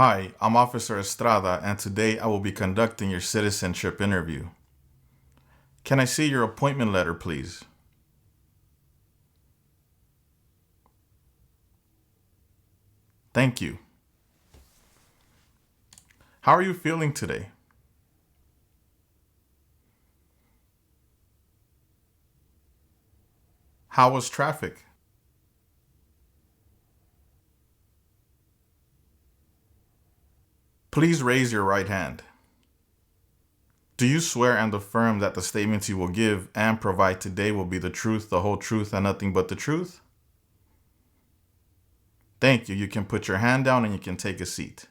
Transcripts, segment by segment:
Hi, I'm Officer Estrada, and today I will be conducting your citizenship interview. Can I see your appointment letter, please? Thank you. How are you feeling today? How was traffic? Please raise your right hand. Do you swear and affirm that the statements you will give and provide today will be the truth, the whole truth, and nothing but the truth? Thank you. You can put your hand down and you can take a seat.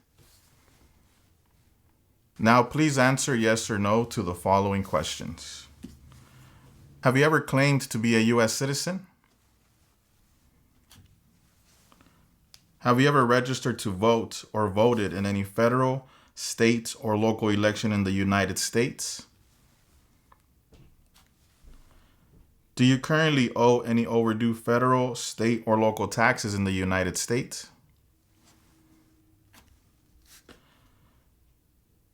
Now, please answer yes or no to the following questions. Have you ever claimed to be a U.S. citizen? Have you ever registered to vote or voted in any federal, state, or local election in the United States? Do you currently owe any overdue federal, state, or local taxes in the United States?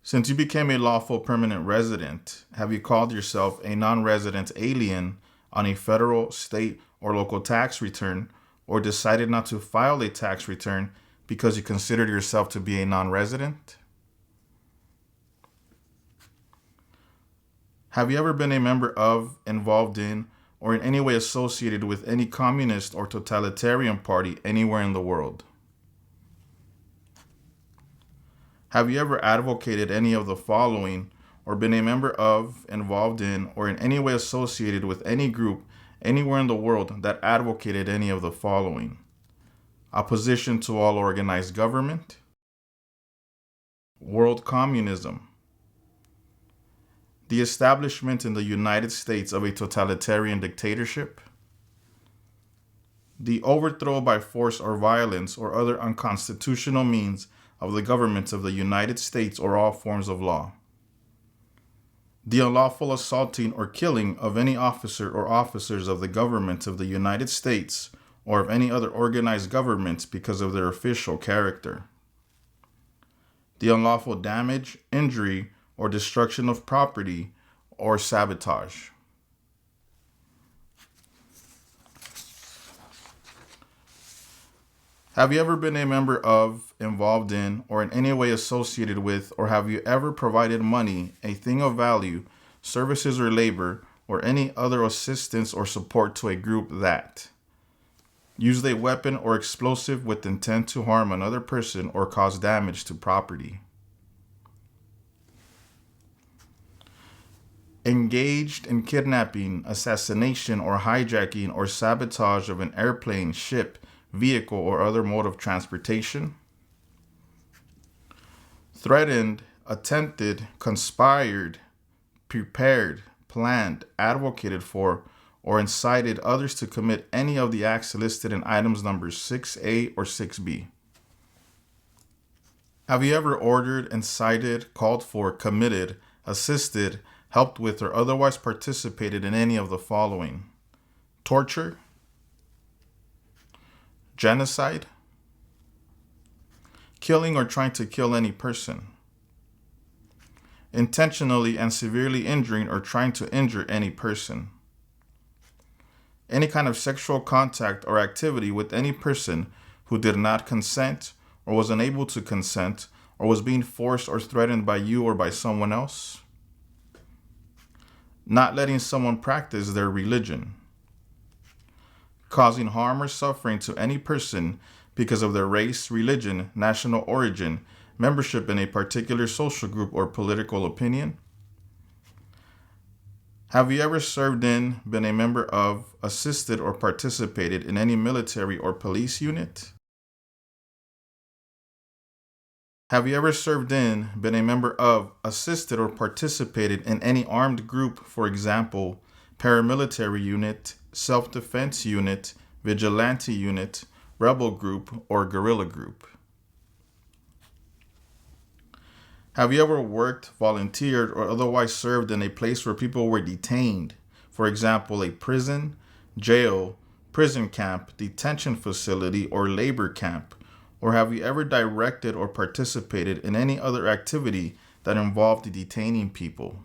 Since you became a lawful permanent resident, have you called yourself a non-resident alien on a federal, state, or local tax return, or decided not to file a tax return because you considered yourself to be a non-resident? Have you ever been a member of, involved in, or in any way associated with any communist or totalitarian party anywhere in the world? Have you ever advocated any of the following, or been a member of, involved in, or in any way associated with any group anywhere in the world that advocated any of the following? Opposition to all organized government, world communism, the establishment in the United States of a totalitarian dictatorship, the overthrow by force or violence or other unconstitutional means of the government of the United States or all forms of law, the unlawful assaulting or killing of any officer or officers of the government of the United States or of any other organized government because of their official character, the unlawful damage, injury, or destruction of property or sabotage. Have you ever been a member of, involved in, or in any way associated with, or have you ever provided money, a thing of value, services or labor, or any other assistance or support to a group that used a weapon or explosive with intent to harm another person or cause damage to property? Engaged in kidnapping, assassination, or hijacking or sabotage of an airplane, ship, vehicle, or other mode of transportation? Threatened, attempted, conspired, prepared, planned, advocated for, or incited others to commit any of the acts listed in items numbers 6A or 6B? Have you ever ordered, incited, called for, committed, assisted, helped with, or otherwise participated in any of the following? Torture, genocide, killing or trying to kill any person, intentionally and severely injuring or trying to injure any person, any kind of sexual contact or activity with any person who did not consent or was unable to consent or was being forced or threatened by you or by someone else, not letting someone practice their religion, causing harm or suffering to any person because of their race, religion, national origin, membership in a particular social group, or political opinion? Have you ever served in, been a member of, assisted, or participated in any military or police unit? Have you ever served in, been a member of, assisted, or participated in any armed group, for example, paramilitary unit, self-defense unit, vigilante unit, rebel group, or guerrilla group? Have you ever worked, volunteered, or otherwise served in a place where people were detained, for example, a prison, jail, prison camp, detention facility, or labor camp, Or have you ever directed or participated in any other activity that involved detaining people?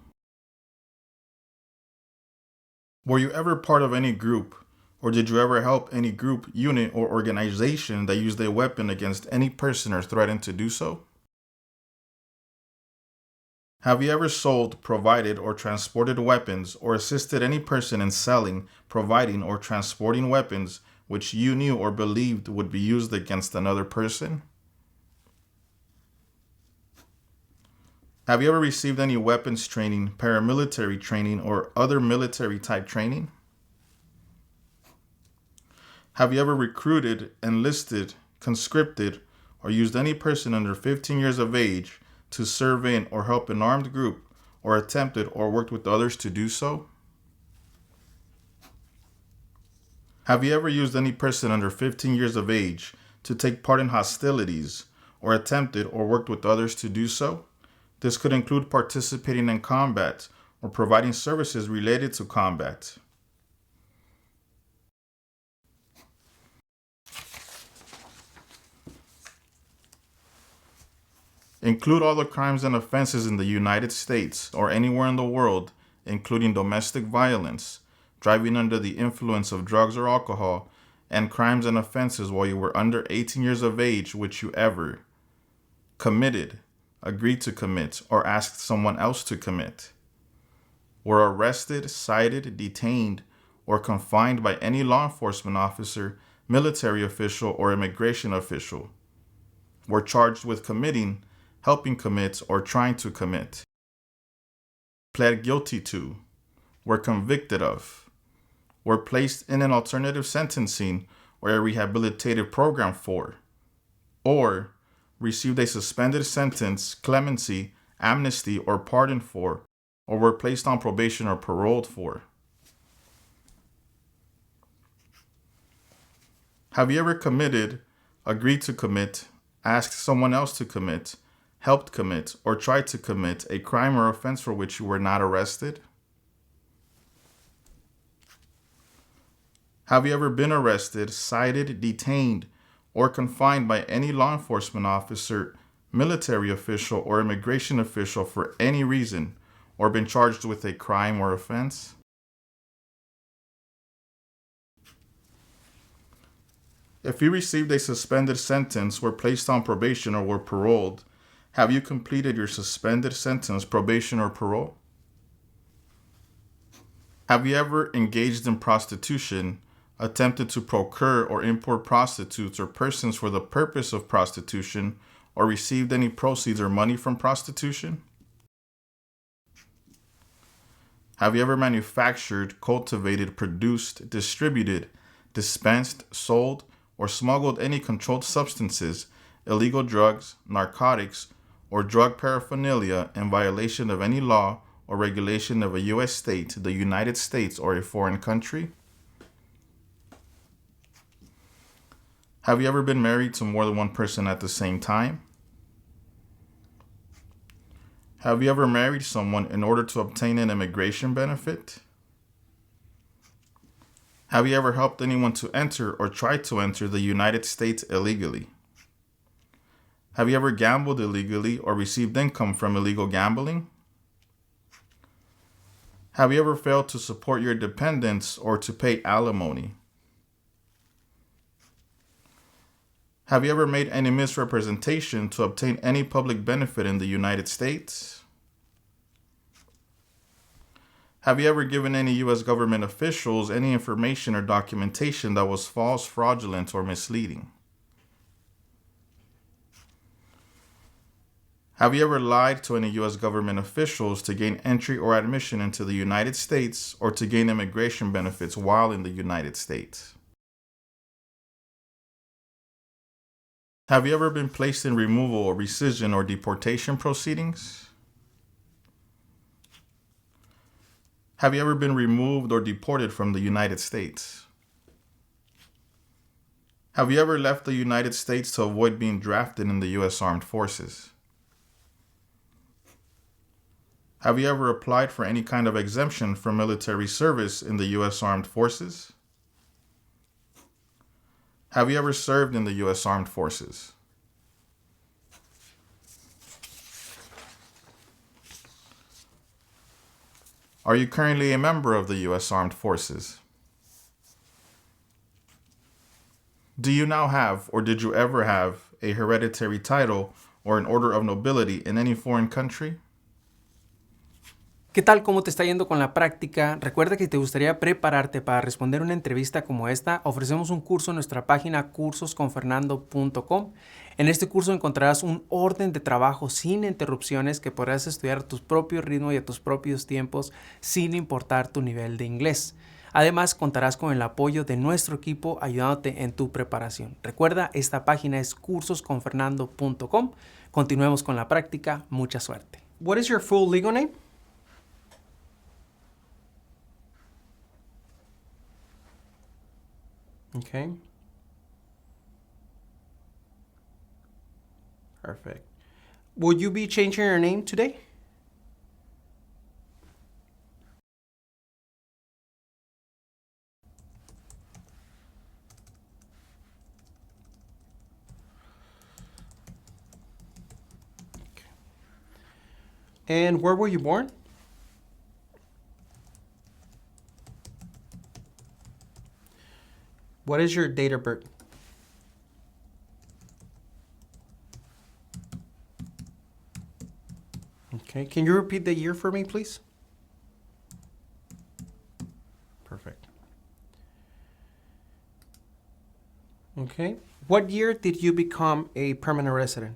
Were you ever part of any group, or did you ever help any group, unit, or organization that used a weapon against any person or threatened to do so? Have you ever sold, provided, or transported weapons, or assisted any person in selling, providing, or transporting weapons which you knew or believed would be used against another person? Have you ever received any weapons training, paramilitary training, or other military type training? Have you ever recruited, enlisted, conscripted, or used any person under 15 years of age to serve in or help an armed group, or attempted or worked with others to do so? Have you ever used any person under 15 years of age to take part in hostilities, or attempted or worked with others to do so? This could include participating in combat or providing services related to combat. Include all the crimes and offenses in the United States or anywhere in the world, including domestic violence, driving under the influence of drugs or alcohol, and crimes and offenses while you were under 18 years of age which you ever committed, agreed to commit, or asked someone else to commit, were arrested, cited, detained, or confined by any law enforcement officer, military official, or immigration official, were charged with committing, helping commit, or trying to commit, pled guilty to, were convicted of, were placed in an alternative sentencing or a rehabilitative program for, or received a suspended sentence, clemency, amnesty, or pardon for, or were placed on probation or paroled for. Have you ever committed, agreed to commit, asked someone else to commit, helped commit, or tried to commit a crime or offense for which you were not arrested? Have you ever been arrested, cited, detained, or confined by any law enforcement officer, military official, or immigration official for any reason, or been charged with a crime or offense? If you received a suspended sentence, were placed on probation, or were paroled, have you completed your suspended sentence, probation, or parole? Have you ever engaged in prostitution, attempted to procure or import prostitutes or persons for the purpose of prostitution, or received any proceeds or money from prostitution? Have you ever manufactured, cultivated, produced, distributed, dispensed, sold, or smuggled any controlled substances, illegal drugs, narcotics, or drug paraphernalia in violation of any law or regulation of a U.S. state, the United States, or a foreign country? Have you ever been married to more than one person at the same time? Have you ever married someone in order to obtain an immigration benefit? Have you ever helped anyone to enter or try to enter the United States illegally? Have you ever gambled illegally or received income from illegal gambling? Have you ever failed to support your dependents or to pay alimony? Have you ever made any misrepresentation to obtain any public benefit in the United States? Have you ever given any U.S. government officials any information or documentation that was false, fraudulent, or misleading? Have you ever lied to any U.S. government officials to gain entry or admission into the United States or to gain immigration benefits while in the United States? Have you ever been placed in removal or rescission or deportation proceedings? Have you ever been removed or deported from the United States? Have you ever left the United States to avoid being drafted in the U.S. Armed Forces? Have you ever applied for any kind of exemption from military service in the U.S. Armed Forces? Have you ever served in the U.S. Armed Forces? Are you currently a member of the U.S. Armed Forces? Do you now have, or did you ever have, a hereditary title or an order of nobility in any foreign country? ¿Qué tal? ¿Cómo te está yendo con la práctica? Recuerda que si te gustaría prepararte para responder una entrevista como esta, ofrecemos un curso en nuestra página cursosconfernando.com. En este curso encontrarás un orden de trabajo sin interrupciones que podrás estudiar a tu propio ritmo y a tus propios tiempos sin importar tu nivel de inglés. Además, contarás con el apoyo de nuestro equipo ayudándote en tu preparación. Recuerda, esta página es cursosconfernando.com. Continuemos con la práctica. Mucha suerte. What is your full legal name? Okay. Perfect. Will you be changing your name today? Okay. And where were you born? What is your date of birth? Okay, can you repeat the year for me, please? Perfect. Okay, what year did you become a permanent resident?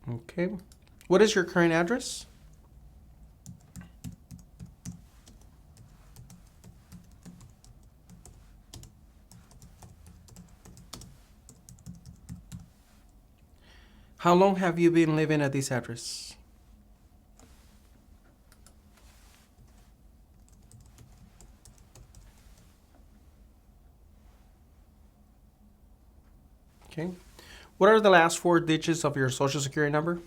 Okay, what is your current address? How long have you been living at this address? Okay. What are the last 4 digits of your social security number?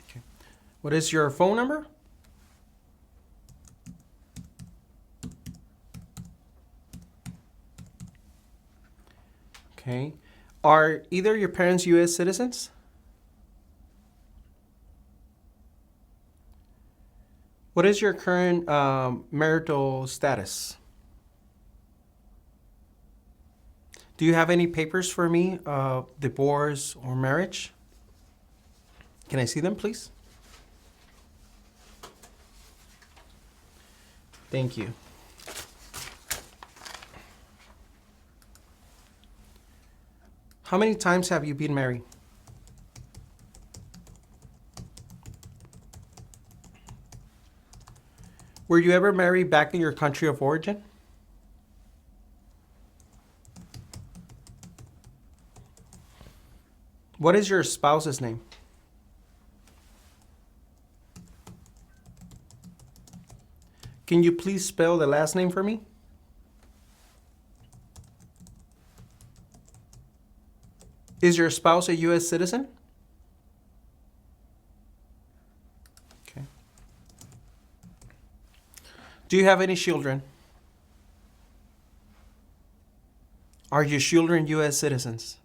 Okay. What is your phone number? Okay. Are either your parents U.S. citizens? What is your current marital status? Do you have any papers for me, divorce or marriage? Can I see them, please? Thank you. How many times have you been married? Were you ever married back in your country of origin? What is your spouse's name? Can you please spell the last name for me? Is your spouse a U.S. citizen? Okay. Do you have any children? Are your children U.S. citizens?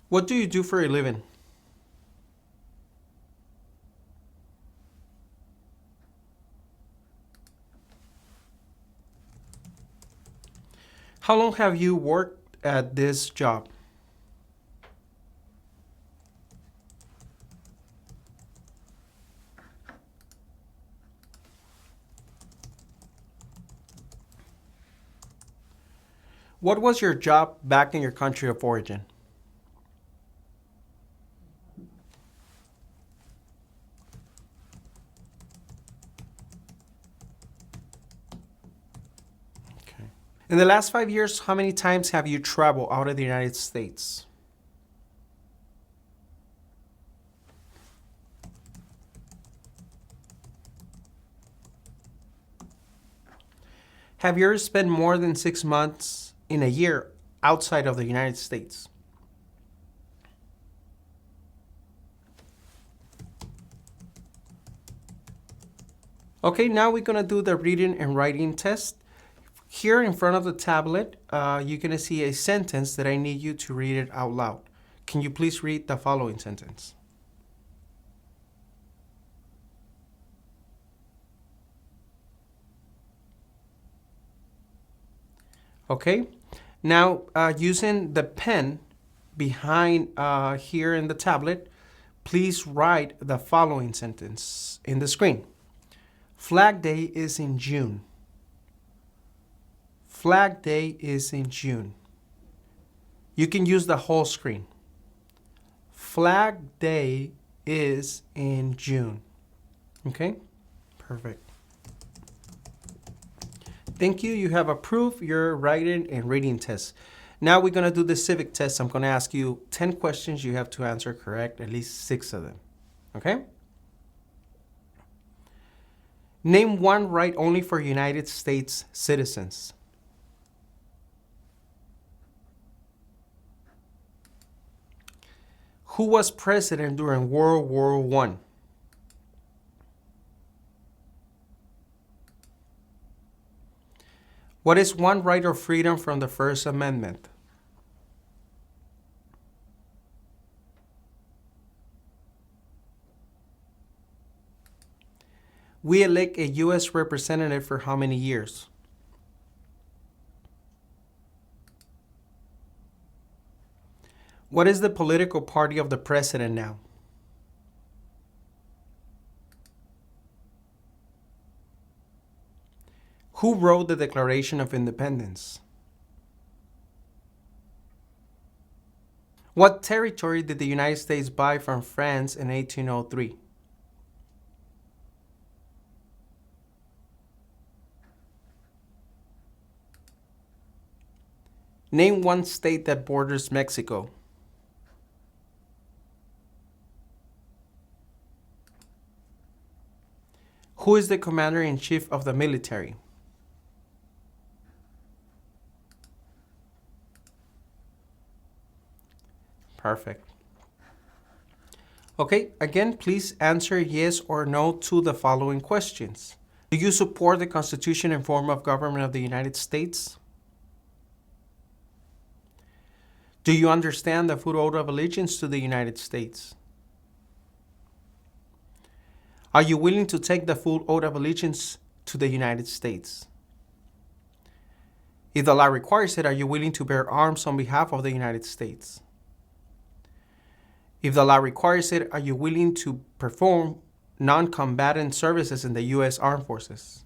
What do you do for a living? How long have you worked at this job? What was your job back in your country of origin? In the last 5 years, how many times have you traveled out of the United States? Have you ever spent more than 6 months in a year outside of the United States? Okay, now we're going to do the reading and writing test. Here in front of the tablet, you're going to see a sentence that I need you to read it out loud. Can you please read the following sentence? Okay, now using the pen behind here in the tablet, please write the following sentence in the screen. Flag Day is in June. Flag Day is in June. You can use the whole screen. Flag Day is in June. Okay, perfect. Thank you. You have approved your writing and reading test. Now we're going to do the civic test. I'm going to ask you 10 questions. You have to answer correct, at least 6 of them. Okay? Name one right only for United States citizens. Who was president during World War I? What is one right or freedom from the First Amendment? We elect a U.S. representative for how many years? What is the political party of the president now? Who wrote the Declaration of Independence? What territory did the United States buy from France in 1803? Name one state that borders Mexico. Who is the commander-in-chief of the military? Perfect. Okay, again, please answer yes or no to the following questions. Do you support the Constitution and form of government of the United States? Do you understand the full oath of allegiance to the United States? Are you willing to take the full oath of allegiance to the United States? If the law requires it, are you willing to bear arms on behalf of the United States? If the law requires it, are you willing to perform non-combatant services in the U.S. Armed Forces?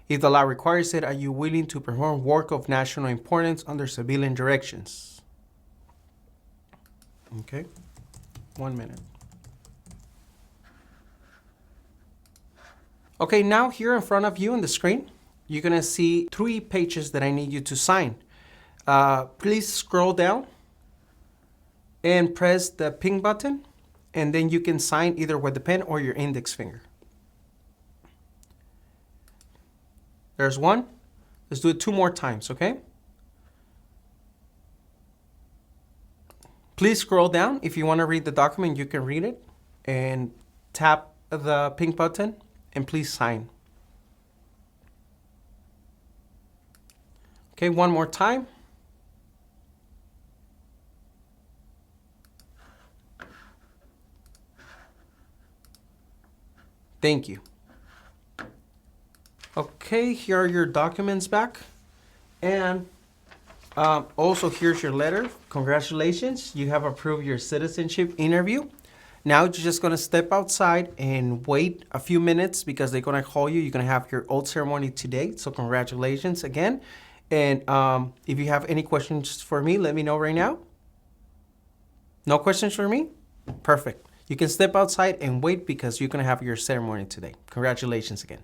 If the law requires it, are you willing to perform work of national importance under civilian directions? Okay, 1 minute. Okay, now here in front of you on the screen, you're gonna see 3 pages that I need you to sign. Please scroll down and press the pink button, and then you can sign either with the pen or your index finger. There's 1. Let's do it 2 more times, okay? Please scroll down. If you want to read the document, you can read it. And tap the pink button, and please sign. Okay, 1 more time. Thank you. Okay, here are your documents back. And also here's your letter. Congratulations, you have approved your citizenship interview. Now you're just gonna step outside and wait a few minutes because they're gonna call you. You're gonna have your oath ceremony today. So congratulations again. And if you have any questions for me, let me know right now. No questions for me? Perfect. You can step outside and wait because you're gonna have your ceremony today. Congratulations again.